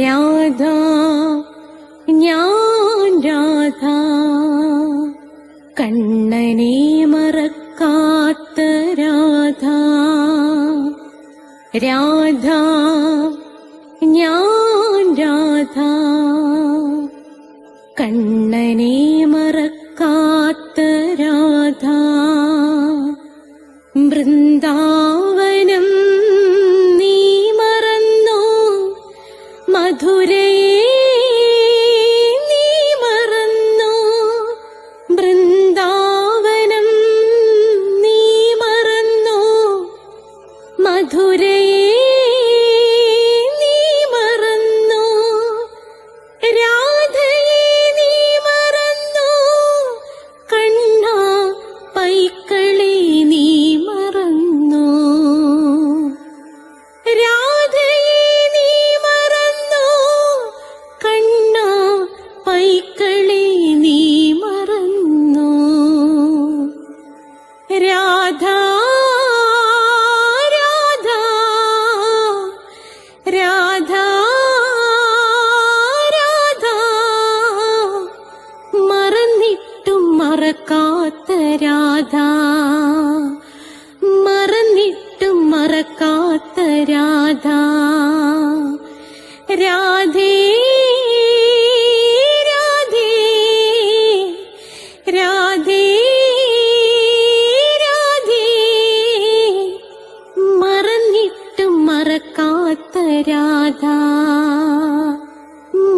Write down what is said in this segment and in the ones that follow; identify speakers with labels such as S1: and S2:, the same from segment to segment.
S1: രാധ ഞാൻ രാധ, കണ്ണനെ മറക്കാത്ത രാധ. രാധ ഞാൻ രാധ, കണ്ണനെ മറക്കാത്ത രാധ. വൃന്ദാവനം നീ മറന്നോ, മധുരയെ നീ മറന്നോ. വൃന്ദാവനം നീ മറന്നോ, മധുരയെ നീ മറന്നോ. രാധയെ നീ മറന്നോ, കണ്ണാ പൈക്കളെ നീ മറന്നോ. രാധയെ നീ മറന്നോ, കണ്ണാ പൈക്കളെ നീ മറന്നോ. രാധ രാധ രാധ രാധ, മറന്നിട്ടും മറക്കാത്ത രാധ, മറന്നിട്ടും മറക്കാത്ത രാധ. രാധേ രാധേ രാധേ രാധേ, മറന്നിട്ടും മറക്കാത്ത രാധ,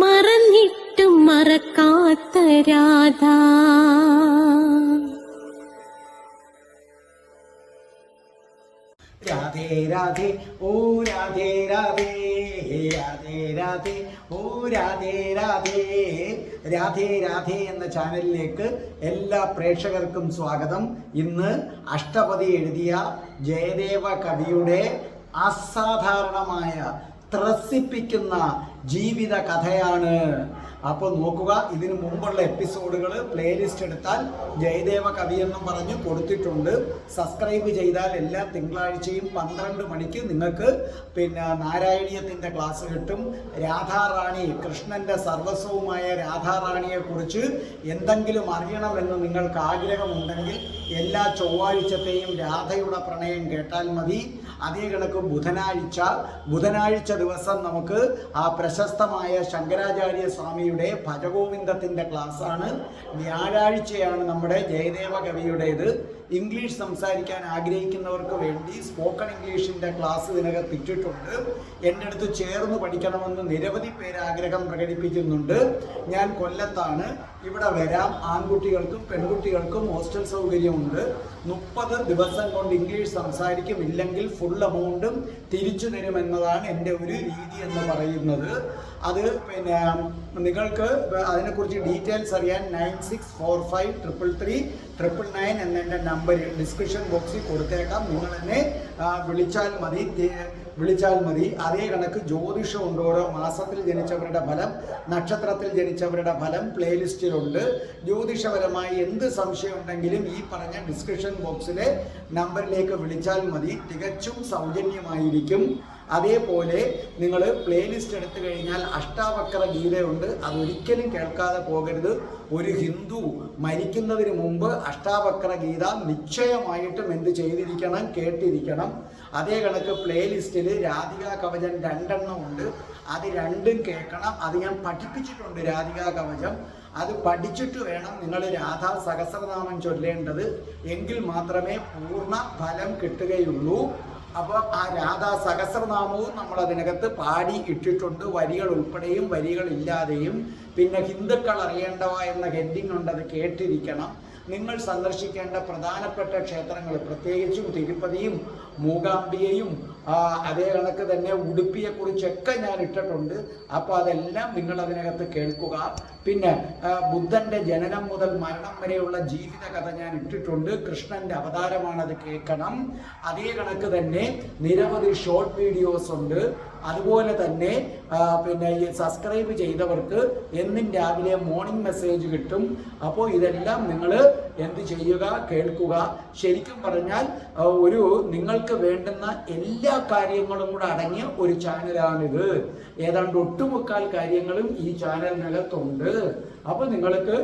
S1: മറന്നിട്ടും മറക്കാത്ത രാധ.
S2: രാധേ രാധേ ഓ രാധേ രാധേ, രാധേ രാധേ ഓ രാധേ രാധേ. രാധേ രാധേ എന്ന ചാനലിലേക്ക് എല്ലാ പ്രേക്ഷകർക്കും സ്വാഗതം. ഇന്ന് അഷ്ടപതി എഴുതിയ ജയദേവ കവിയുടെ അസാധാരണമായ ത്രസിപ്പിക്കുന്ന ജീവിത കഥയാണ്. അപ്പോൾ നോക്കുക, ഇതിനു മുമ്പുള്ള എപ്പിസോഡുകൾ പ്ലേലിസ്റ്റ് എടുത്താൽ ജയദേവ കവി എന്നും പറഞ്ഞ് കൊടുത്തിട്ടുണ്ട്. സബ്സ്ക്രൈബ് ചെയ്താൽ എല്ലാ തിങ്കളാഴ്ചയും 12 മണിക്ക് നിങ്ങൾക്ക് നാരായണീയത്തിൻ്റെ ക്ലാസ് കിട്ടും. രാധാറാണി, കൃഷ്ണൻ്റെ സർവസ്വവുമായ രാധാറാണിയെക്കുറിച്ച് എന്തെങ്കിലും അറിയണമെന്ന് നിങ്ങൾക്ക് ആഗ്രഹമുണ്ടെങ്കിൽ എല്ലാ ചൊവ്വാഴ്ചത്തെയും രാധയുടെ പ്രണയം കേട്ടാൽ മതി. അതേ കണക്ക് ബുധനാഴ്ച ദിവസം നമുക്ക് ആ പ്രശസ്തമായ ശങ്കരാചാര്യ സ്വാമിയുടെ ഭജഗോവിന്ദത്തിൻ്റെ ക്ലാസ്സാണ്. വ്യാഴാഴ്ചയാണ് നമ്മുടെ ജയദേവ കവിയുടേത്. ഇംഗ്ലീഷ് സംസാരിക്കാൻ ആഗ്രഹിക്കുന്നവർക്ക് വേണ്ടി സ്പോക്കൺ ഇംഗ്ലീഷിൻ്റെ ക്ലാസ് ഇതിനകത്ത് ഇട്ടിട്ടുണ്ട്. എൻ്റെ അടുത്ത് ചേർന്ന് പഠിക്കണമെന്ന് നിരവധി പേര് ആഗ്രഹം പ്രകടിപ്പിക്കുന്നുണ്ട്. ഞാൻ കൊല്ലത്താണ്. ഇവിടെ വരാം. ആൺകുട്ടികൾക്കും പെൺകുട്ടികൾക്കും ഹോസ്റ്റൽ സൗകര്യമുണ്ട്. 30 ദിവസം കൊണ്ട് ഇംഗ്ലീഷ് സംസാരിക്കും. ഇല്ലെങ്കിൽ ഫുൾ എമൗണ്ടും തിരിച്ചു തരുമെന്നതാണ് എൻ്റെ ഒരു രീതി എന്ന് പറയുന്നത്. അത് നിങ്ങൾക്ക് അതിനെക്കുറിച്ച് ഡീറ്റെയിൽസ് അറിയാൻ 96453339 എന്ന എൻ്റെ നമ്പർ ഡിസ്ക്രിപ്ഷൻ ബോക്സിൽ കൊടുത്തേക്കാം. നിങ്ങൾ എന്നെ വിളിച്ചാൽ മതി. അതേ കണക്ക് ജ്യോതിഷമുണ്ട്. ഓരോ മാസത്തിൽ ജനിച്ചവരുടെ ഫലം, നക്ഷത്രത്തിൽ ജനിച്ചവരുടെ ഫലം പ്ലേലിസ്റ്റിലുണ്ട്. ജ്യോതിഷപരമായി എന്ത് സംശയം ഉണ്ടെങ്കിലും ഈ പറഞ്ഞ ഡിസ്ക്രിപ്ഷൻ ബോക്സിലെ നമ്പറിലേക്ക് വിളിച്ചാൽ മതി. തികച്ചും സൗജന്യമായിരിക്കും. അതേപോലെ നിങ്ങൾ പ്ലേലിസ്റ്റ് എടുത്തു കഴിഞ്ഞാൽ അഷ്ടാവക്ര ഗീതയുണ്ട്. അതൊരിക്കലും കേൾക്കാതെ പോകരുത്. ഒരു ഹിന്ദു മരിക്കുന്നതിന് മുമ്പ് അഷ്ടാവക്ര ഗീത നിശ്ചയമായിട്ടും എന്ത് ചെയ്തിരിക്കണം, കേട്ടിരിക്കണം. അതേ കണക്ക് പ്ലേലിസ്റ്റിൽ രാധികാ കവചം 2 ഉണ്ട്. അത് 2 കേൾക്കണം. അത് ഞാൻ പഠിപ്പിച്ചിട്ടുണ്ട്. രാധികാ കവചം അത് പഠിച്ചിട്ട് വേണം നിങ്ങൾ രാധാ സഹസ്രനാമം ചൊല്ലേണ്ടത്. എങ്കിൽ മാത്രമേ പൂർണ്ണ ഫലം കിട്ടുകയുള്ളൂ. അപ്പോൾ ആ രാധാ സഹസ്രനാമവും നമ്മൾ അതിനകത്ത് പാടി ഇട്ടിട്ടുണ്ട്. വരികൾ ഉൾപ്പെടെയും വരികളില്ലാതെയും. പിന്നെ ഹിന്ദുക്കൾ അറിയേണ്ടവ എന്ന ഹെഡിങ് ഉണ്ട്. അത് കേട്ടിരിക്കണം. നിങ്ങൾ സന്ദർശിക്കേണ്ട പ്രധാനപ്പെട്ട ക്ഷേത്രങ്ങൾ, പ്രത്യേകിച്ചും തിരുപ്പതിയും മൂകാംബികയും അതേ കണക്ക് തന്നെ ഉടുപ്പിയെക്കുറിച്ചൊക്കെ ഞാൻ ഇട്ടിട്ടുണ്ട്. അപ്പോൾ അതെല്ലാം നിങ്ങൾ അതിനകത്ത് കേൾക്കുക. പിന്നെ ബുദ്ധൻ്റെ ജനനം മുതൽ മരണം വരെയുള്ള ജീവിത കഥ ഞാൻ ഇട്ടിട്ടുണ്ട്. കൃഷ്ണൻ്റെ അവതാരമാണ്, അത് കേൾക്കണം. അതേ കണക്ക് തന്നെ നിരവധി ഷോർട്ട് വീഡിയോസ് ഉണ്ട്. അതുപോലെ തന്നെ ഈ സബ്സ്ക്രൈബ് ചെയ്തവർക്ക് എന്നും രാവിലെ മോർണിംഗ് മെസ്സേജ് കിട്ടും. അപ്പോൾ ഇതെല്ലാം നിങ്ങൾ എന്ത് ചെയ്യുക, കേൾക്കുക. ശരിക്കും പറഞ്ഞാൽ നിങ്ങൾക്ക് വേണ്ടുന്ന എല്ലാ കാര്യങ്ങളും കൂടെ അടങ്ങിയ ഒരു ചാനലാണിത്. ഏതാണ്ട് ഒട്ടുമുക്കാൽ കാര്യങ്ങളും ഈ ചാനലിനകത്തുണ്ട്. അപ്പോൾ നിങ്ങൾക്ക്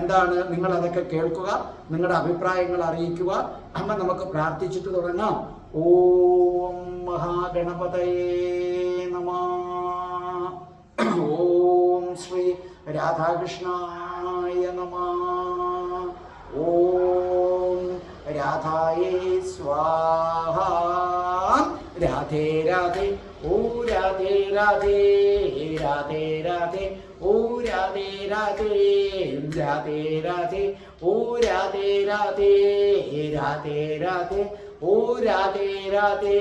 S2: എന്താണ്, നിങ്ങൾ അതൊക്കെ കേൾക്കുക, നിങ്ങളുടെ അഭിപ്രായങ്ങൾ അറിയിക്കുക. അമ്മ നമുക്ക് പ്രാർത്ഥിച്ചിട്ട് തുടങ്ങാം. ഓം മഹാഗണപതയേ നമഃ. ഓം ശ്രീ രാധാകൃഷ്ണായ നമഃ. ഓം രാധായേ സ്വാഹ. രാധേ രാധേ ഓ രാധേ രാധേ, രാധേ രാധേ ഓ രാധേ രാധേ, രാധേ രാധേ ഓ രാധേ രാധേ, രാധേ രാധേ ഓ രാധേ രാധേ,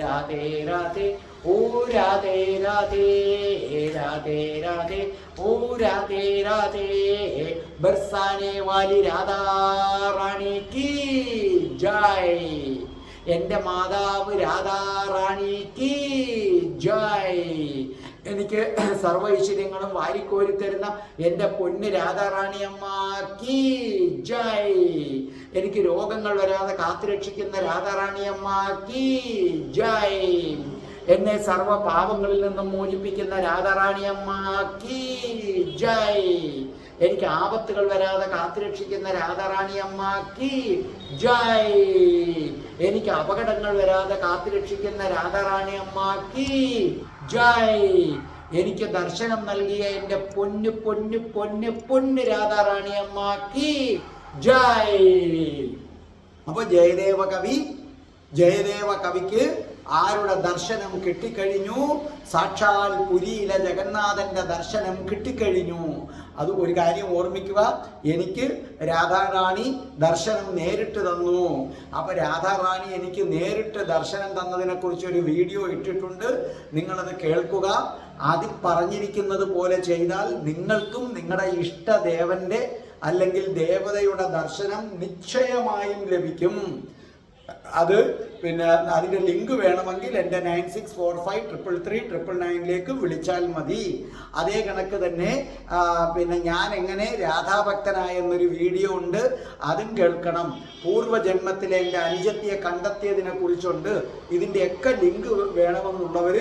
S2: രാധേ രാധേ ഓ രാധേ രാധേ, രാധേ രാധേ ഓ രാധേ രാധേ. ബർസാനെ വാലി രാധാ റാണി കി ജയ്. എൻ്റെ മാതാവ് രാധാ റാണിക്ക് ജയ്. എനിക്ക് സർവ്വ ഐശ്വര്യങ്ങളും വാരിക്കോരി തരുന്ന എൻ്റെ പൊന്ന് രാധാ റാണി അമ്മക്ക് ജയ്. എനിക്ക് രോഗങ്ങൾ വരാതെ കാത്തുരക്ഷിക്കുന്ന രാധാ റാണി അമ്മക്ക് ജയ്. എന്നെ സർവ്വ പാപങ്ങളിൽ നിന്നും മോചിപ്പിക്കുന്ന രാധാ റാണി അമ്മക്ക് ജയ്. എനിക്ക് ആപത്തുകൾ വരാതെ കാത്തുരക്ഷിക്കുന്ന രാധാ റാണി അമ്മക്ക് ജയ്. എനിക്ക് അപകടങ്ങൾ വരാതെ കാത്തുരക്ഷിക്കുന്ന രാധാ റാണി അമ്മക്ക് ജയ്. എനിക്ക് ദർശനം നൽകിയ എൻ്റെ പൊന്നു പൊന്നു പൊന്നു പൊന്നു രാധാ റാണി അമ്മക്ക് ജയ്. അപ്പൊ ജയദേവ കവിക്ക് ആരുടെ ദർശനം കിട്ടിക്കഴിഞ്ഞു? സാക്ഷാൽ പുരിയിലെ ജഗന്നാഥന്റെ ദർശനം കിട്ടിക്കഴിഞ്ഞു. അത് ഒരു കാര്യം ഓർമ്മിക്കുക, എനിക്ക് രാധാറാണി ദർശനം നേരിട്ട് തന്നു. അപ്പൊ രാധാറാണി എനിക്ക് നേരിട്ട് ദർശനം തന്നതിനെ കുറിച്ച് ഒരു വീഡിയോ ഇട്ടിട്ടുണ്ട്, നിങ്ങളത് കേൾക്കുക. അതിൽ പറഞ്ഞിരിക്കുന്നത് പോലെ ചെയ്താൽ നിങ്ങൾക്കും നിങ്ങളുടെ ഇഷ്ടദേവന്റെ അല്ലെങ്കിൽ ദേവതയുടെ ദർശനം നിശ്ചയമായും ലഭിക്കും. അത് പിന്നെ അതിൻ്റെ ലിങ്ക് വേണമെങ്കിൽ എൻ്റെ 96453339 വിളിച്ചാൽ മതി. അതേ കണക്ക് തന്നെ പിന്നെ ഞാൻ എങ്ങനെ രാധാഭക്തനായ എന്നൊരു വീഡിയോ ഉണ്ട്, അതും കേൾക്കണം. പൂർവ്വജന്മത്തിലെ എൻ്റെ അനുജത്തിയെ കണ്ടെത്തിയതിനെ കുറിച്ചുണ്ട്. ഇതിൻ്റെയൊക്കെ ലിങ്ക് വേണമെന്നുള്ളവർ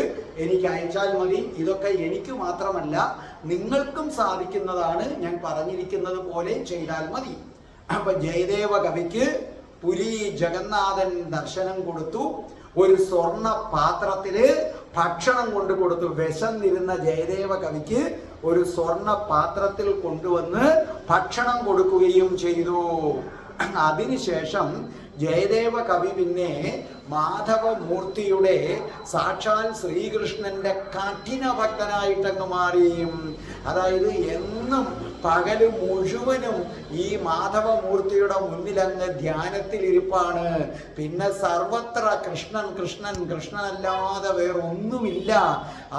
S2: എനിക്ക് അയച്ചാൽ മതി. ഇതൊക്കെ എനിക്ക് മാത്രമല്ല നിങ്ങൾക്കും സാധിക്കുന്നതാണ്. ഞാൻ പറഞ്ഞിരിക്കുന്നത് പോലെ ചെയ്താൽ മതി. അപ്പം ജയദേവ കവിക്ക് പുരി ജഗന്നാഥൻ ദർശനം കൊടുത്തു. ഒരു സ്വർണ്ണ പാത്രത്തില് ഭക്ഷണം കൊണ്ടു കൊടുത്തു. വിശന്നിരുന്ന ജയദേവ കവിക്ക് ഒരു സ്വർണ്ണ പാത്രത്തിൽ കൊണ്ടുവന്ന് ഭക്ഷണം കൊടുക്കുകയും ചെയ്തു. അതിനുശേഷം ജയദേവ കവി പിന്നെ മാധവമൂർത്തിയുടെ സാക്ഷാൽ ശ്രീകൃഷ്ണന്റെ കഠിന ഭക്തനായിട്ടങ്ങ് മാറി. അതായത് എന്നും പകല് മുഴുവനും ഈ മാധവമൂർത്തിയുടെ മുന്നിലങ്ങ് ധ്യാനത്തിലിരിപ്പാണ്. പിന്നെ സർവത്ര കൃഷ്ണൻ കൃഷ്ണൻ കൃഷ്ണനല്ലാതെ വേറൊന്നുമില്ല.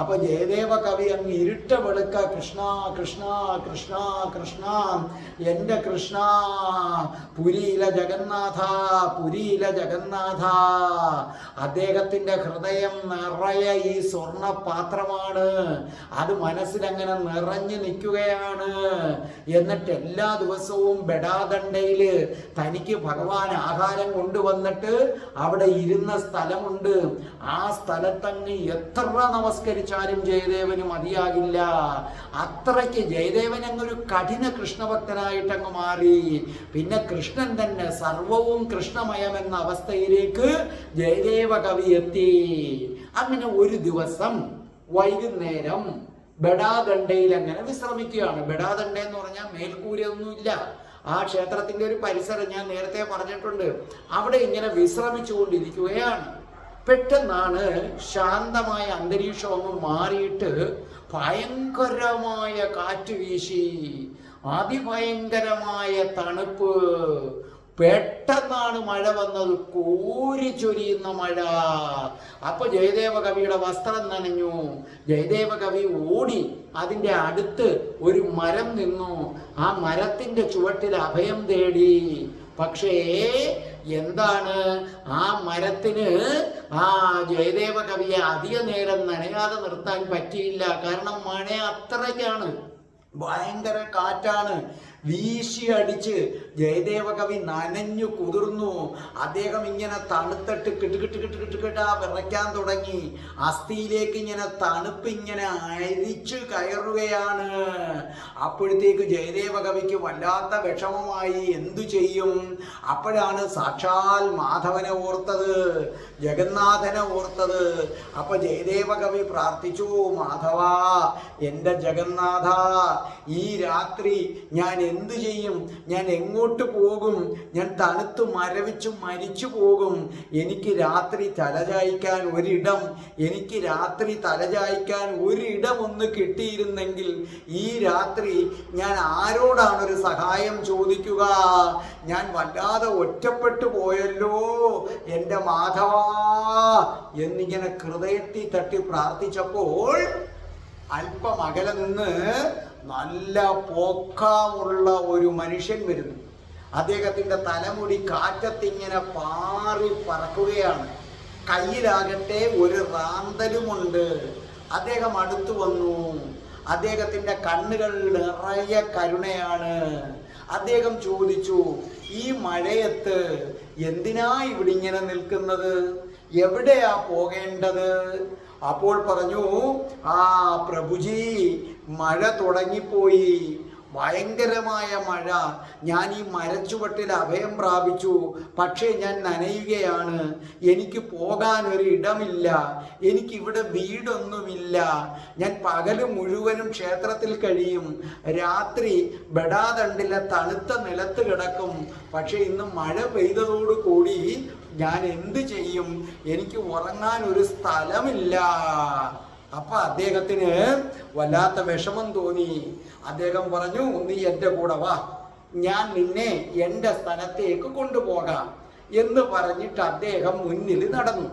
S2: അപ്പൊ ജയദേവ കവി അങ്ങ് ഇരുട്ട വെളുക്ക കൃഷ്ണ കൃഷ്ണ കൃഷ്ണ കൃഷ്ണ എൻ്റെ കൃഷ്ണ, പുരിയിലെ ജഗന്നാഥ പുരിയിലെ ജഗന്നാഥ. അദ്ദേഹത്തിന്റെ ഹൃദയം നിറയെ ഈ സ്വർണ്ണ പാത്രമാണ്. അത് മനസ്സിലങ്ങനെ നിറഞ്ഞു നിൽക്കുകയാണ്. എന്നിട്ട് എല്ലാ ദിവസവും ബെഡാദണ്ഡയില് തനിക്ക് ഭഗവാൻ ആഹാരം കൊണ്ടുവന്നിട്ട് അവിടെ ഇരുന്ന സ്ഥലമുണ്ട്. ആ സ്ഥലത്തങ്ങ് എത്ര നമസ്കരിച്ചാലും ജയദേവന് മതിയാകില്ല. അത്രയ്ക്ക് ജയദേവൻ അങ്ങൊരു കഠിന കൃഷ്ണഭക്തനായിട്ടങ്ങ് മാറി. പിന്നെ കൃഷ്ണൻ തന്നെ സർവവും കൃഷ്ണമയമെന്ന അവസ്ഥയിലേക്ക് ജയദേവ കവി എത്തി. അങ്ങനെ ഒരു ദിവസം വൈകുന്നേരം ബെഡാദണ്ഡയിൽ അങ്ങനെ വിശ്രമിക്കുകയാണ്. ബെഡാദണ്ഡ എന്ന് പറഞ്ഞാൽ മേൽക്കൂരയൊന്നുമില്ല. ആ ക്ഷേത്രത്തിന്റെ ഒരു പരിസരം ഞാൻ നേരത്തെ പറഞ്ഞിട്ടുണ്ട്. അവിടെ ഇങ്ങനെ വിശ്രമിച്ചുകൊണ്ടിരിക്കുകയാണ്. പെട്ടെന്നാണ് ശാന്തമായ അന്തരീക്ഷം ഒന്ന് മാറിയിട്ട് ഭയങ്കരമായ കാറ്റ് വീശി, അതിഭയങ്കരമായ തണുപ്പ്. പെട്ടെന്നാണ് മഴ വന്നത്, കോരി ചൊരിയുന്ന മഴ. അപ്പൊ ജയദേവ കവിയുടെ വസ്ത്രം നനഞ്ഞു. ജയദേവ കവി ഓടി അതിൻ്റെ അടുത്ത് ഒരു മരം നിന്നു. ആ മരത്തിന്റെ ചുവട്ടിൽ അഭയം തേടി. പക്ഷേ എന്താണ്, ആ മരത്തിന് ആ ജയദേവ കവിയെ അധിക നേരം നനയാതെ നിർത്താൻ പറ്റിയില്ല. കാരണം മഴ അത്രയ്ക്കാണ്, ഭയങ്കര കാറ്റാണ്. വീശിയടിച്ച് ജയദേവ കവി നനഞ്ഞു കുതിർന്നു. അദ്ദേഹം ഇങ്ങനെ തണുത്തിട്ട് കിട്ടുകിട്ടാ വിറയ്ക്കാൻ തുടങ്ങി. അസ്ഥിയിലേക്ക് ഇങ്ങനെ തണുപ്പ് ഇങ്ങനെ അരിച്ചു കയറുകയാണ്. അപ്പോഴത്തേക്ക് ജയദേവ കവിക്ക് വല്ലാത്ത വിഷമമായി. എന്തു ചെയ്യും? അപ്പോഴാണ് സാക്ഷാൽ മാധവനെ ഓർത്തത്, ജഗന്നാഥനെ ഓർത്തത്. അപ്പൊ ജയദേവ കവി പ്രാർത്ഥിച്ചു, മാധവ, എൻ്റെ ജഗന്നാഥ, ഈ രാത്രി ഞാൻ എന്തു ചെയ്യും? ഞാൻ എങ്ങോട്ട് പോകും? ഞാൻ തണുത്ത് മരവിച്ചു മരിച്ചു പോകും. എനിക്ക് രാത്രി തലചായ്ക്കാൻ ഒരിടം, എനിക്ക് രാത്രി തലചായ്ക്കാൻ ഒരിടം ഒന്ന് കിട്ടിയിരുന്നെങ്കിൽ ഈ രാത്രി ഞാൻ ആരോടാണൊരു സഹായം ചോദിക്കുക? ഞാൻ വല്ലാതെ ഒറ്റപ്പെട്ടു പോയല്ലോ എൻ്റെ മാധവ എന്നിങ്ങനെ ഹൃദയത്തിൽ തട്ടി പ്രാർത്ഥിച്ചപ്പോൾ അല്പം അകലെ നിന്ന് നല്ല പൊക്കമുള്ള ഒരു മനുഷ്യൻ വരുന്നു. അദ്ദേഹത്തിൻ്റെ തലമുടി കാറ്റത്തിങ്ങനെ പാറി പറക്കുകയാണ്. കയ്യിലാകട്ടെ ഒരു റാന്തലുമുണ്ട്. അദ്ദേഹം അടുത്തു വന്നു. അദ്ദേഹത്തിൻ്റെ കണ്ണുകൾ നിറയെ കരുണയാണ്. അദ്ദേഹം ചോദിച്ചു, ഈ മഴയത്ത് എന്തിനാ ഇവിടെ ഇങ്ങനെ നിൽക്കുന്നത്? എവിടെയാ പോകേണ്ടത്? അപ്പോൾ പറഞ്ഞു, ആ പ്രഭുജി, മഴ തുടങ്ങിപ്പോയി, ഭയങ്കരമായ മഴ. ഞാൻ ഈ മരച്ചുവട്ടിൽ അഭയം പ്രാപിച്ചു, പക്ഷേ ഞാൻ നനയുകയാണ്. എനിക്ക് പോകാൻ ഒരു ഇടമില്ല, എനിക്കിവിടെ വീടൊന്നുമില്ല. ഞാൻ പകല് മുഴുവനും ക്ഷേത്രത്തിൽ കഴിയും, രാത്രി ബഡാദണ്ടിലെ തണുത്ത നിലത്ത് കിടക്കും. പക്ഷെ ഇന്ന് മഴ പെയ്തതോടുകൂടി ഞാൻ എന്ത് ചെയ്യും? എനിക്ക് ഉറങ്ങാൻ ഒരു സ്ഥലമില്ല. അപ്പൊ അദ്ദേഹത്തിന് വല്ലാത്ത വിഷമം തോന്നി. അദ്ദേഹം പറഞ്ഞു, നീ എൻ്റെ കൂടെ വാ, ഞാൻ നിന്നെ എൻ്റെ സ്ഥലത്തേക്ക് കൊണ്ടുപോകാം എന്ന് പറഞ്ഞിട്ട് അദ്ദേഹം മുന്നിൽ നടന്നു.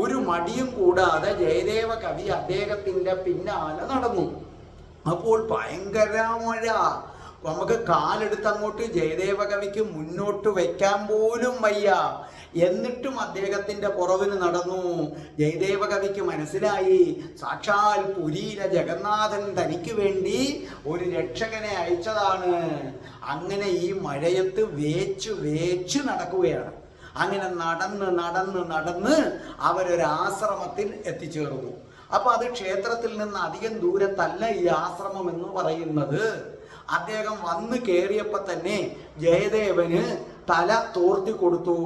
S2: ഒരു മടിയും കൂടാതെ ജയദേവ കവി അദ്ദേഹത്തിൻ്റെ പിന്നാലെ നടന്നു. അപ്പോൾ ഭയങ്കര മഴ. നമുക്ക് കാലെടുത്ത് അങ്ങോട്ട് ജയദേവ കവിക്ക് മുന്നോട്ട് വയ്ക്കാൻ പോലും വയ്യ. എന്നിട്ടും അദ്ദേഹത്തിൻ്റെ പുറവിന് നടന്നു. ജയദേവ കവിക്ക് മനസ്സിലായി, സാക്ഷാൽ പുരിയിലെ ജഗന്നാഥൻ തനിക്ക് വേണ്ടി ഒരു രക്ഷകനെ അയച്ചതാണ്. അങ്ങനെ ഈ മഴയത്ത് വേച്ചു നടക്കുകയാണ്. അങ്ങനെ നടന്ന് അവരൊരു ആശ്രമത്തിൽ എത്തിച്ചേർന്നു. അപ്പൊ അത് ക്ഷേത്രത്തിൽ നിന്ന് അധികം ദൂരത്തല്ല ഈ ആശ്രമം എന്ന് പറയുന്നത്. അദ്ദേഹം വന്ന് കയറിയപ്പോ തന്നെ ജയദേവന് തല തോർത്തി കൊടുത്തു.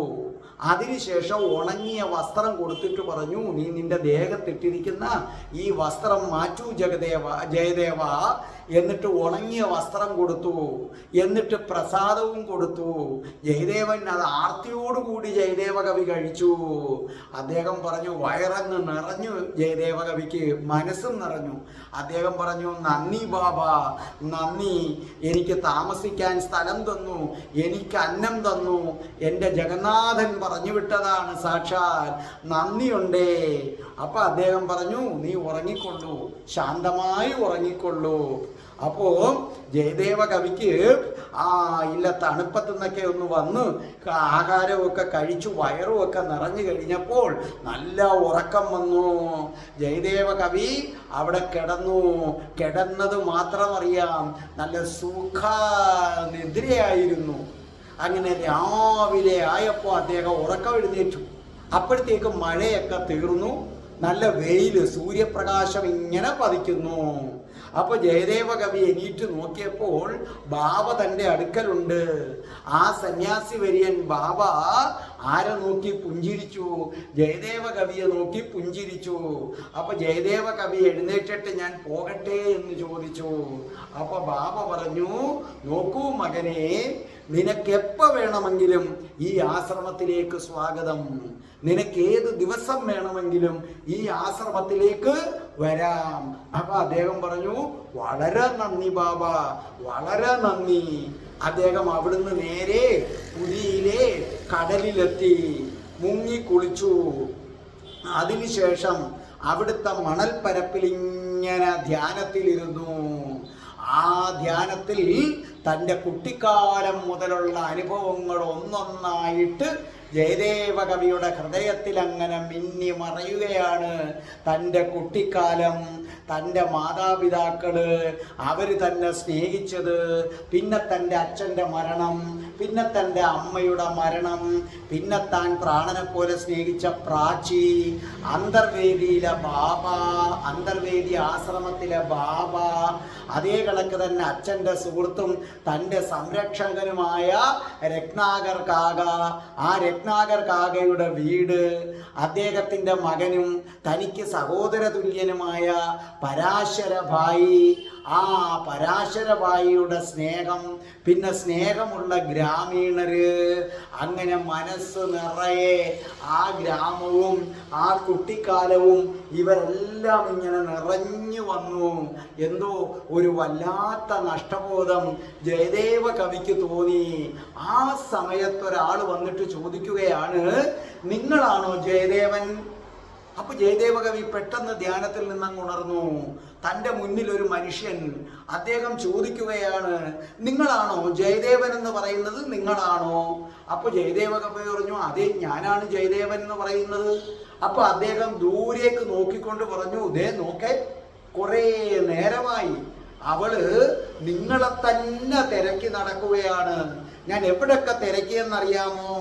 S2: അതിനുശേഷം ഉണങ്ങിയ വസ്ത്രം കൊടുത്തിട്ട് പറഞ്ഞു, നീ നിന്റെ ദേഹത്തിട്ടിരിക്കുന്ന ഈ വസ്ത്രം മാറ്റൂ ജയദേവ. എന്നിട്ട് ഉണങ്ങിയ വസ്ത്രം കൊടുത്തു. എന്നിട്ട് പ്രസാദവും കൊടുത്തു. ജയദേവൻ അത് ആർത്തിയോടുകൂടി ജയദേവ കവി കഴിച്ചു. അദ്ദേഹം പറഞ്ഞു, വയറങ്ങ് നിറഞ്ഞു. ജയദേവ കവിക്ക് മനസ്സും നിറഞ്ഞു. അദ്ദേഹം പറഞ്ഞു, നന്ദി ബാബ, നന്ദി. എനിക്ക് താമസിക്കാൻ സ്ഥലം തന്നു, എനിക്ക് അന്നം തന്നു. എൻ്റെ ജഗന്നാഥൻ പറഞ്ഞു വിട്ടതാണ് സാക്ഷാൽ, നന്ദിയുണ്ടേ. അപ്പൊ അദ്ദേഹം പറഞ്ഞു, നീ ഉറങ്ങിക്കൊള്ളൂ, ശാന്തമായി ഉറങ്ങിക്കൊള്ളൂ. അപ്പോ ജയദേവ കവിക്ക് ഇല്ല തണുപ്പത്തു നിന്നൊക്കെ ഒന്ന് വന്ന് ആഹാരമൊക്കെ കഴിച്ചു വയറുമൊക്കെ നിറഞ്ഞു കഴിഞ്ഞപ്പോൾ നല്ല ഉറക്കം വന്നു. ജയദേവ കവി അവിടെ കിടന്നത് മാത്രം അറിയാം, നല്ല സുഖ നിദ്രയായിരുന്നു. അങ്ങനെ രാവിലെ ആയപ്പോൾ അദ്ദേഹം ഉറക്കം എഴുന്നേറ്റു. അപ്പോഴത്തേക്ക് മഴയൊക്കെ തീർന്നു, നല്ല വെയില്, സൂര്യപ്രകാശം ഇങ്ങനെ പതിക്കുന്നു. അപ്പൊ ജയദേവ കവി എണീറ്റ് നോക്കിയപ്പോൾ ബാബ തൻ്റെ അടുക്കലുണ്ട്. ആ സന്യാസി വര്യൻ ബാബ ആരെ നോക്കി പുഞ്ചിരിച്ചു? ജയദേവ കവിയെ നോക്കി പുഞ്ചിരിച്ചു. അപ്പൊ ജയദേവ കവി എഴുന്നേറ്റിട്ട് ഞാൻ പോകട്ടെ എന്ന് ചോദിച്ചു. അപ്പൊ ബാബ പറഞ്ഞു, നോക്കൂ മകനെ, നിനക്കെപ്പോൾ വേണമെങ്കിലും ഈ ആശ്രമത്തിലേക്ക് സ്വാഗതം. നിനക്ക് ഏത് ദിവസം വേണമെങ്കിലും ഈ ആശ്രമത്തിലേക്ക് വരാം. അപ്പൊ അദ്ദേഹം പറഞ്ഞു, വളരെ നന്ദി ബാബ, വളരെ നന്ദി. അദ്ദേഹം അവിടുന്ന് നേരെ പുരിയിലെ കടലിലെത്തി, മുങ്ങിക്കുളിച്ചു. അതിനുശേഷം അവിടുത്തെ മണൽപ്പരപ്പിൽ ഇങ്ങനെ ധ്യാനത്തിലിരുന്നു. ആ ധ്യാനത്തിൽ തൻ്റെ കുട്ടിക്കാലം മുതലുള്ള അനുഭവങ്ങൾ ഒന്നൊന്നായിട്ട് ജയദേവ കവിയുടെ ഹൃദയത്തിൽ അങ്ങനെ മിന്നി മറയുകയാണ് തൻ്റെ കുട്ടിക്കാലം, തൻ്റെ മാതാപിതാക്കള്, അവർ തന്നെ സ്നേഹിച്ചത്, പിന്നെ തൻ്റെ അച്ഛൻ്റെ മരണം, പിന്നെ തൻ്റെ അമ്മയുടെ മരണം, പിന്നെ താൻ പ്രാണനെ പോലെ സ്നേഹിച്ച പ്രാചി, അന്തർവേദിയിലെ ബാബ, അന്തർവേദി ആശ്രമത്തിലെ ബാബ, അതേ കണക്ക് തന്നെ അച്ഛൻ്റെ സുഹൃത്തും തൻ്റെ സംരക്ഷകനുമായ രത്നാകർ കാക, ആ രത്നാകർ കാകയുടെ വീട്, അദ്ദേഹത്തിൻ്റെ മകനും തനിക്ക് സഹോദര തുല്യനുമായ പരാശരഭായി, ആ പരാശരഭായിയുടെ സ്നേഹം, പിന്നെ സ്നേഹമുള്ള ഗ്രാമീണര്, അങ്ങനെ മനസ്സ് നിറയെ ആ ഗ്രാമവും ആ കുട്ടിക്കാലവും ഇവരെല്ലാം ഇങ്ങനെ നിറഞ്ഞു വന്നു. എന്തോ ഒരു വല്ലാത്ത നഷ്ടബോധം ജയദേവ കവിക്ക് തോന്നി. ആ സമയത്തൊരാൾ വന്നിട്ട് ചോദിക്കുകയാണ്, നിങ്ങളാണോ ജയദേവൻ? അപ്പൊ ജയദേവ കവി പെട്ടെന്ന് ധ്യാനത്തിൽ നിന്നങ്ങ് ഉണർന്നു. തൻ്റെ മുന്നിൽ ഒരു മനുഷ്യൻ, അദ്ദേഹം ചോദിക്കുകയാണ്, നിങ്ങളാണോ ജയദേവൻ എന്ന് പറയുന്നത്? നിങ്ങളാണോ? അപ്പൊ ജയദേവ കവി പറഞ്ഞു, അതെ, ഞാനാണ് ജയദേവൻ എന്ന് പറയുന്നത്. അപ്പൊ അദ്ദേഹം ദൂരേക്ക് നോക്കിക്കൊണ്ട് പറഞ്ഞു, ദേ നോക്കേ, കുറേ നേരമായി അവള് നിങ്ങളെ തന്നെ തിരക്കി നടക്കുകയാണ്. ഞാൻ എവിടെയൊക്കെ തിരക്കിയെന്നറിയാമോ?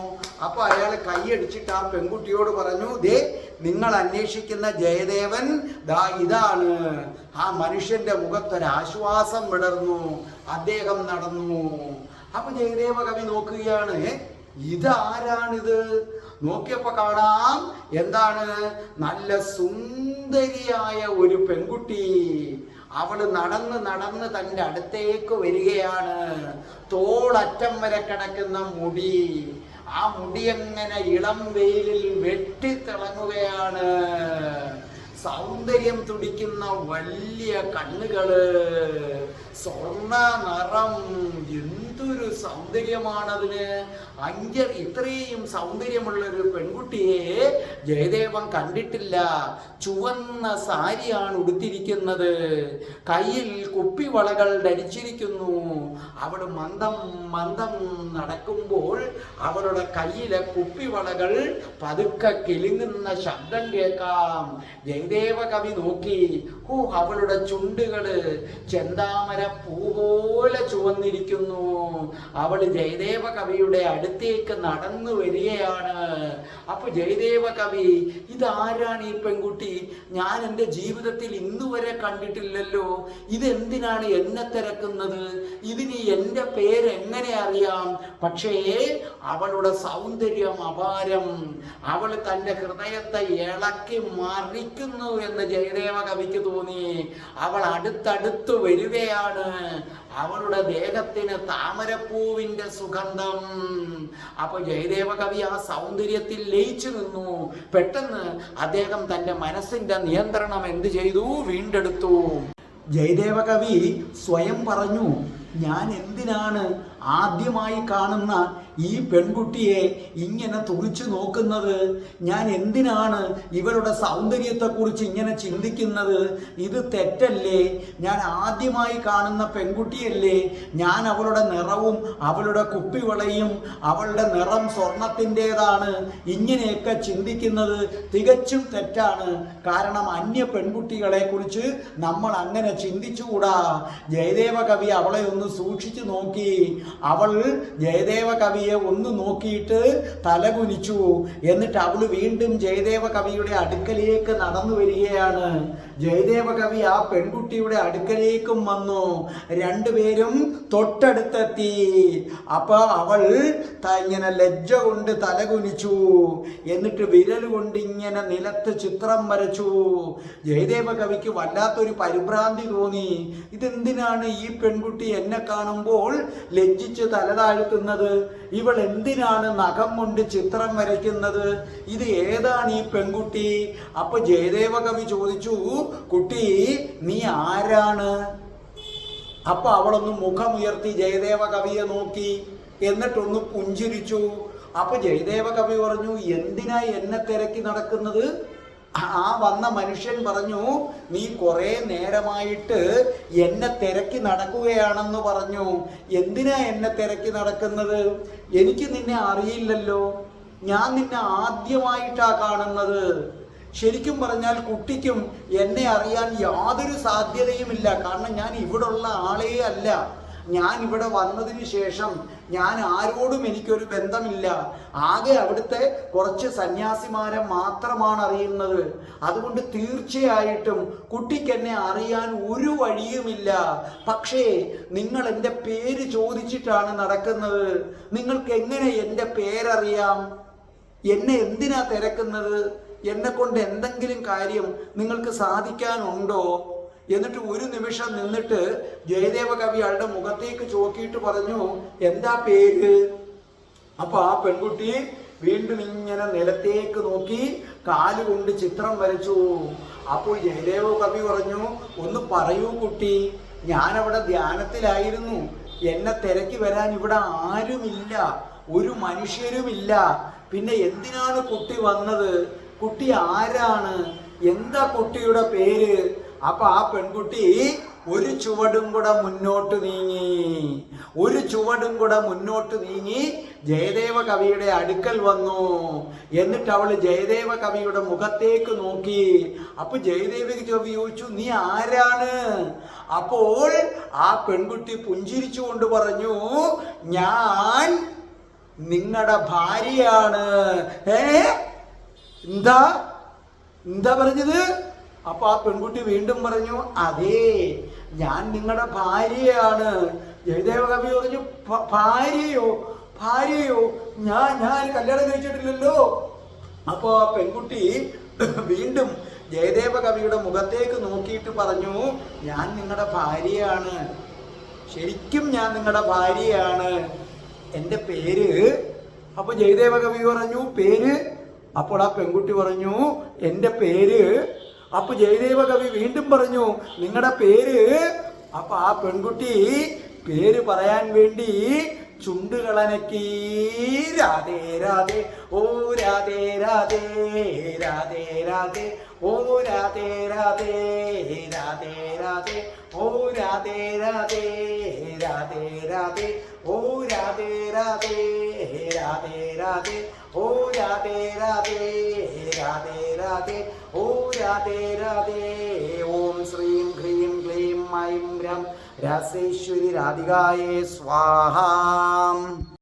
S2: അപ്പൊ അയാൾ കൈയടിച്ചിട്ട് ആ പെൺകുട്ടിയോട് പറഞ്ഞു, ദേ നിങ്ങൾ അന്വേഷിക്കുന്ന ജയദേവൻ ദാ ഇതാണ്. ആ മനുഷ്യന്റെ മുഖത്തൊരാശ്വാസം വിടർന്നു. അദ്ദേഹം നടന്നു. അപ്പൊ ജയദേവ കവി നോക്കുകയാണ്, ഇതാരാണിത്? നോക്കിയപ്പോ കാണാം, എന്താണ്, നല്ല സുന്ദരിയായ ഒരു പെൺകുട്ടി. അവള് നടന്ന് നടന്ന് തൻ്റെ അടുത്തേക്ക് വരികയാണ്. തോളറ്റം വരെ കിടക്കുന്ന മുടി, ആ മുടി എങ്ങനെ ഇളം വെയിലിൽ വെട്ടിത്തിളങ്ങുകയാണ്. സൗന്ദര്യം തുടിക്കുന്ന വലിയ കണ്ണുകള്, സ്വർണ്ണ നിറം, എന്തൊരു സൗന്ദര്യമാണതിന്. ഇത്രയും സൗന്ദര്യമുള്ളൊരു പെൺകുട്ടിയെ ജയദേവൻ കണ്ടിട്ടില്ല. ചുവന്ന സാരിയാണ് ഉടുത്തിരിക്കുന്നത്, കയ്യിൽ കുപ്പിവളകൾ ധരിച്ചിരിക്കുന്നു. അവൾ മന്ദം മന്ദം നടക്കുമ്പോൾ അവളുടെ കയ്യിലെ കുപ്പിവളകൾ പതുക്കെ കിലുങ്ങുന്ന ശബ്ദം കേൾക്കാം. ജയദേവ കവി നോക്കി, അവളുടെ ചുണ്ടുകള് ചെന്താമര പൂ പോലെ ചുവന്നിരിക്കുന്നു. അവൾ ജയദേവ കവിയുടെ അടുത്തേക്ക് നടന്നു വരികയാണ്. അപ്പൊ ജയദേവ കവി, ഇതാരാണ് ഈ പെൺകുട്ടി? ഞാൻ എൻ്റെ ജീവിതത്തിൽ ഇന്നുവരെ കണ്ടിട്ടില്ലല്ലോ. ഇതെന്തിനാണ് എന്നെ തിരക്കുന്നത്? ഇതിന് എൻ്റെ പേര് എങ്ങനെ അറിയാം? പക്ഷേ അവളുടെ സൗന്ദര്യം അപാരം. അവൾ തൻ്റെ ഹൃദയത്തെ ഇളക്കി മറിക്കുന്നു എന്ന് ജയദേവ കവിക്ക് തോന്നി. അവൾ അടുത്തടുത്ത് വരികയാണ്. അവളുടെ ദേഹത്തിന് താമരപ്പൂവിന്റെ സുഗന്ധം. അപ്പൊ ജയദേവ കവി ആ സൗന്ദര്യത്തിൽ ലയിച്ചു നിന്നു. പെട്ടെന്ന് അദ്ദേഹം തൻ്റെ മനസ്സിന്റെ നിയന്ത്രണം എന്ത് ചെയ്തു? വീണ്ടെടുത്തു. ജയദേവ കവി സ്വയം പറഞ്ഞു, ഞാൻ എന്തിനാണ് ആദ്യമായി കാണുന്ന ഈ പെൺകുട്ടിയെ ഇങ്ങനെ തുറിച്ചു നോക്കുന്നത്? ഞാൻ എന്തിനാണ് ഇവളുടെ സൗന്ദര്യത്തെക്കുറിച്ച് ഇങ്ങനെ ചിന്തിക്കുന്നത്? ഇത് തെറ്റല്ലേ? ഞാൻ ആദ്യമായി കാണുന്ന പെൺകുട്ടിയല്ലേ? ഞാൻ അവളുടെ നിറവും അവളുടെ കുപ്പിവളയും അവളുടെ നിറം സ്വർണത്തിൻ്റെതാണ് ഇങ്ങനെയൊക്കെ ചിന്തിക്കുന്നത് തികച്ചും തെറ്റാണ്. കാരണം അന്യ പെൺകുട്ടികളെ കുറിച്ച് നമ്മൾ അങ്ങനെ ചിന്തിച്ചുകൂടാ. ജയദേവ കവി അവളെ ഒന്ന് സൂക്ഷിച്ചു നോക്കി. അവൾ ജയദേവ കവിയെ ഒന്ന് നോക്കിയിട്ട് തലകുനിച്ചു. എന്നിട്ട് അവൾ വീണ്ടും ജയദേവ കവിയുടെ അടുക്കലേക്ക് നടന്നു വരികയാണ്. ജയദേവ കവി ആ പെൺകുട്ടിയുടെ അടുക്കലേക്കും വന്നു. രണ്ടുപേരും തൊട്ടടുത്തെത്തി. അപ്പൊ അവൾ ഇങ്ങനെ ലജ്ജ കൊണ്ട് തലകുനിച്ചു. എന്നിട്ട് വിരൽ കൊണ്ട് ഇങ്ങനെ നിലത്ത് ചിത്രം വരച്ചു. ജയദേവ കവിക്ക് വല്ലാത്തൊരു പരിഭ്രാന്തി തോന്നി. ഇതെന്തിനാണ് ഈ പെൺകുട്ടി എന്നെ കാണുമ്പോൾ ലജ്ജിച്ച് തല താഴ്ത്തുന്നത്? ഇവൾ എന്തിനാണ് നഖം കൊണ്ട് ചിത്രം വരയ്ക്കുന്നത്? ഇത് ഏതാണ് ഈ പെൺകുട്ടി? അപ്പൊ ജയദേവ കവി ചോദിച്ചു, കുട്ടി നീ ആരാണ്? അപ്പൊ അവളൊന്ന് മുഖമുയർത്തി ജയദേവ കവിയെ നോക്കി. എന്നിട്ടൊന്ന് പുഞ്ചിരിച്ചു. അപ്പൊ ജയദേവ കവി പറഞ്ഞു, എന്തിനാ എന്നെ തിരക്കി നടക്കുന്നത്? ആ വന്ന മനുഷ്യൻ പറഞ്ഞു, നീ കുറെ നേരമായിട്ട് എന്നെ തിരക്കി നടക്കുകയാണെന്ന് പറഞ്ഞു. എന്തിനാ എന്നെ തിരക്കി നടക്കുന്നത്? എനിക്ക് നിന്നെ അറിയില്ലല്ലോ. ഞാൻ നിന്നെ ആദ്യമായിട്ടാ കാണുന്നത്. ശരിക്കും പറഞ്ഞാൽ കുട്ടിക്കും എന്നെ അറിയാൻ യാതൊരു സാധ്യതയുമില്ല. കാരണം ഞാൻ ഇവിടെ ഉള്ള ആളേ അല്ല. ഞാൻ ഇവിടെ വന്നതിന് ശേഷം ഞാൻ ആരോടും എനിക്കൊരു ബന്ധമില്ല. ആകെ അവിടുത്തെ കുറച്ച് സന്യാസിമാരെ മാത്രമാണ് അറിയുന്നത്. അതുകൊണ്ട് തീർച്ചയായിട്ടും കുട്ടിക്ക് എന്നെ അറിയാൻ ഒരു വഴിയുമില്ല. പക്ഷേ നിങ്ങൾ എൻ്റെ പേര് ചോദിച്ചിട്ടാണ് നടക്കുന്നത്. നിങ്ങൾക്ക് എങ്ങനെ എൻ്റെ പേരറിയാം? എന്നെ എന്തിനാ തിരക്കുന്നത്? എന്നെ കൊണ്ട് എന്തെങ്കിലും കാര്യം നിങ്ങൾക്ക് സാധിക്കാനുണ്ടോ? എന്നിട്ട് ഒരു നിമിഷം നിന്നിട്ട് ജയദേവ കവി അയാളുടെ മുഖത്തേക്ക് ചോക്കിയിട്ട് പറഞ്ഞു, എന്താ പേര്? അപ്പൊ ആ പെൺകുട്ടി വീണ്ടും ഇങ്ങനെ നിലത്തേക്ക് നോക്കി കാലുകൊണ്ട് ചിത്രം വരച്ചു. അപ്പോൾ ജയദേവ കവി പറഞ്ഞു, ഒന്ന് പറയൂ കുട്ടി, ഞാനവിടെ ധ്യാനത്തിലായിരുന്നു. എന്നെ തിരക്കി വരാൻ ഇവിടെ ആരുമില്ല, ഒരു മനുഷ്യരുമില്ല. പിന്നെ എന്തിനാണ് കുട്ടി വന്നത്? കുട്ടി ആരാണ്? എന്താ കുട്ടിയുടെ പേര്? അപ്പൊ ആ പെൺകുട്ടി ഒരു ചുവടും കൂടെ മുന്നോട്ട് നീങ്ങി, ഒരു ചുവടും കൂടെ മുന്നോട്ട് നീങ്ങി ജയദേവ കവിയുടെ അടുക്കൽ വന്നു. എന്നിട്ട് അവള് ജയദേവ കവിയുടെ മുഖത്തേക്ക് നോക്കി. അപ്പൊ ജയദേവ കവി ചോദിച്ചു, നീ ആരാണ്? അപ്പോൾ ആ പെൺകുട്ടി പുഞ്ചിരിച്ചുകൊണ്ട് പറഞ്ഞു, ഞാൻ നിങ്ങളുടെ ഭാര്യയാണ്. എന്താ എന്താ പറഞ്ഞത്? അപ്പൊ ആ പെൺകുട്ടി വീണ്ടും പറഞ്ഞു, അതെ, ഞാൻ നിങ്ങളുടെ ഭാര്യയാണ്. ജയദേവ കവി പറഞ്ഞു, ഭാര്യയോ? ഭാര്യയോ? ഞാൻ കല്യാണം കഴിച്ചിട്ടില്ലല്ലോ. അപ്പൊ ആ പെൺകുട്ടി വീണ്ടും ജയദേവ കവിയുടെ മുഖത്തേക്ക് നോക്കിയിട്ട് പറഞ്ഞു, ഞാൻ നിങ്ങളുടെ ഭാര്യയാണ്, ശരിക്കും ഞാൻ നിങ്ങളുടെ ഭാര്യയാണ്. എൻ്റെ പേര്? അപ്പൊ ജയദേവ കവി പറഞ്ഞു, പേര്? അപ്പോൾ ആ പെൺകുട്ടി പറഞ്ഞു, എൻ്റെ പേര്. അപ്പൊ ജയദേവ കവി വീണ്ടും പറഞ്ഞു, നിങ്ങളുടെ പേര്? അപ്പൊ ആ പെൺകുട്ടി പേര് പറയാൻ വേണ്ടി ചുണ്ടുകളനക്കി. രാധേ രാധേ ഓ രാധേ രാധേ, രാധേ രാധേ ഓ രാധേ രാധേ, രാധേ രാധേ ഓ രാധേ രാധേ, രാധേ രാധേ ഓ രാധേ രാധേ, രാധേ രാധേ ഓ രാധേ രാധേ, രാധേ രാധേ ഓ രാധേ രാധേ. ഓം ശ്രീം ഹ്രീം ക്ലീം ഐം രം രാസേശ്വരി രാധികായേ സ്വാഹാ.